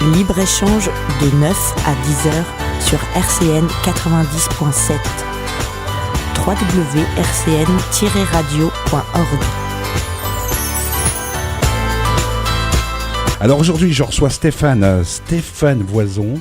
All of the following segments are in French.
Libre-échange de 9 à 10 heures sur RCN 90.7. www.rcn-radio.org. Alors aujourd'hui, je reçois Stéphane Voison,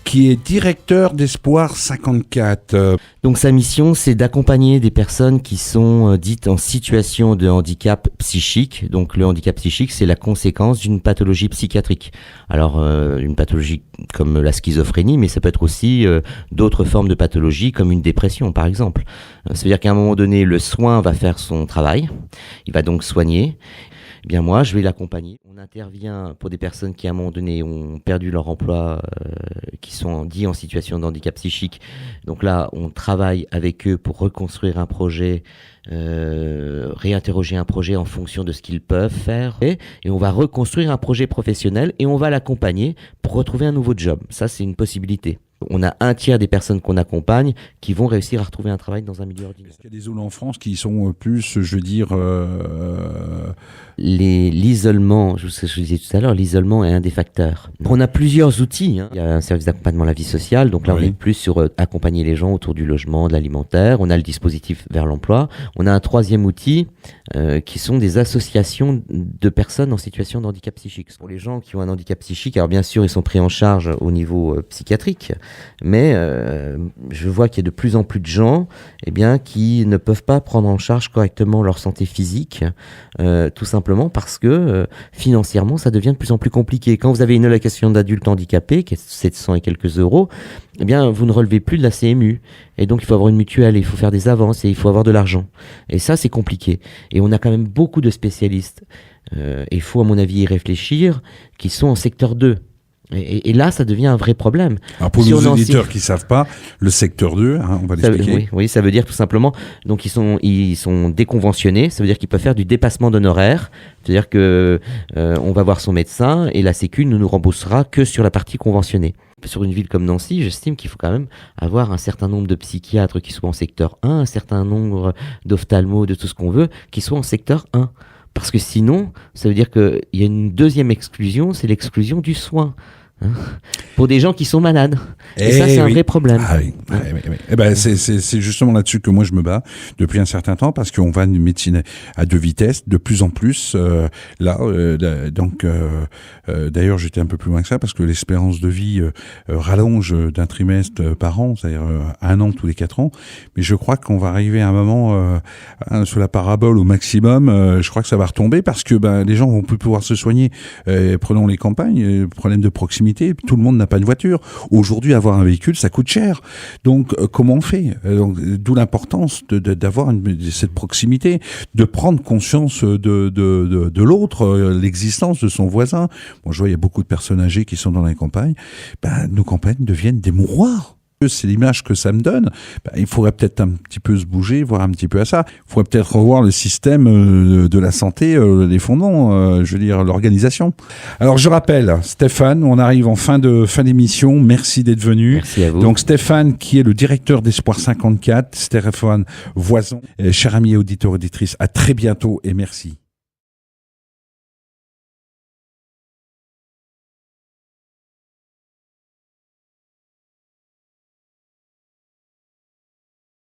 qui est directeur d'Espoir 54. Donc sa mission, c'est d'accompagner des personnes qui sont dites en situation de handicap psychique. Donc le handicap psychique, c'est la conséquence d'une pathologie psychiatrique. Alors une pathologie comme la schizophrénie, mais ça peut être aussi d'autres formes de pathologies comme une dépression par exemple. Ça veut dire qu'à un moment donné, le soin va faire son travail, il va donc soigner. Eh bien moi, je vais l'accompagner. On intervient pour des personnes qui à un moment donné ont perdu leur emploi, qui sont dits en situation de handicap psychique. Donc là, on travaille avec eux pour reconstruire un projet, réinterroger un projet en fonction de ce qu'ils peuvent faire. Et on va reconstruire un projet professionnel et on va l'accompagner pour retrouver un nouveau job. Ça, c'est une possibilité. On a un tiers des personnes qu'on accompagne qui vont réussir à retrouver un travail dans un milieu ordinaire. Est-ce qu'il y a des zones en France qui sont plus, je veux dire... L'isolement, je disais tout à l'heure, l'isolement est un des facteurs. On a plusieurs outils. Il y a un service d'accompagnement à la vie sociale, donc là on est plus sur accompagner les gens autour du logement, de l'alimentaire. On a le dispositif vers l'emploi. On a un troisième outil qui sont des associations de personnes en situation de handicap psychique. Pour les gens qui ont un handicap psychique, alors bien sûr ils sont pris en charge au niveau psychiatrique, mais je vois qu'il y a de plus en plus de gens qui ne peuvent pas prendre en charge correctement leur santé physique, tout simplement parce que financièrement ça devient de plus en plus compliqué. Quand vous avez une allocation d'adulte handicapé qui est 700 et quelques euros, vous ne relevez plus de la CMU, et donc il faut avoir une mutuelle, il faut faire des avances et il faut avoir de l'argent, et ça c'est compliqué. Et on a quand même beaucoup de spécialistes, et il faut à mon avis y réfléchir, qui sont en secteur 2. Et là, ça devient un vrai problème. Alors pour nos auditeurs qui savent pas, le secteur 2, on va l'expliquer. Oui, ça veut dire tout simplement, donc ils sont déconventionnés, ça veut dire qu'ils peuvent faire du dépassement d'honoraires, c'est-à-dire que on va voir son médecin et la Sécu ne nous remboursera que sur la partie conventionnée. Sur une ville comme Nancy, j'estime qu'il faut quand même avoir un certain nombre de psychiatres qui soient en secteur 1, un certain nombre d'ophtalmos, de tout ce qu'on veut, qui soient en secteur 1. Parce que sinon, ça veut dire qu'il y a une deuxième exclusion, c'est l'exclusion du soin. Pour des gens qui sont malades. Et ça, c'est un vrai problème. Ah oui. C'est justement là-dessus que moi je me bats depuis un certain temps, parce qu'on va une médecine à deux vitesses, de plus en plus. D'ailleurs, j'étais un peu plus loin que ça, parce que l'espérance de vie rallonge d'un trimestre par an, c'est-à-dire 1 an tous les 4 ans. Mais je crois qu'on va arriver à un moment sur la parabole au maximum. Je crois que ça va retomber, parce que les gens vont plus pouvoir se soigner. Prenons les campagnes, problème de proximité. Tout le monde n'a pas une voiture. Aujourd'hui, avoir un véhicule, ça coûte cher. Donc, comment on fait ? D'où l'importance d'avoir cette proximité, de prendre conscience de l'autre, l'existence de son voisin. Bon, je vois, il y a beaucoup de personnes âgées qui sont dans les campagnes. Nos campagnes deviennent des mouroirs. C'est l'image que ça me donne. Il faudrait peut-être un petit peu se bouger, voir un petit peu à ça. Il faudrait peut-être revoir le système de la santé, les fondements, je veux dire l'organisation. Alors je rappelle, Stéphane, on arrive en fin d'émission. Merci d'être venu. Merci à vous. Donc Stéphane, qui est le directeur d'Espoir 54, Stéphane Voison. Chers amis auditeurs, auditrices, à très bientôt et merci.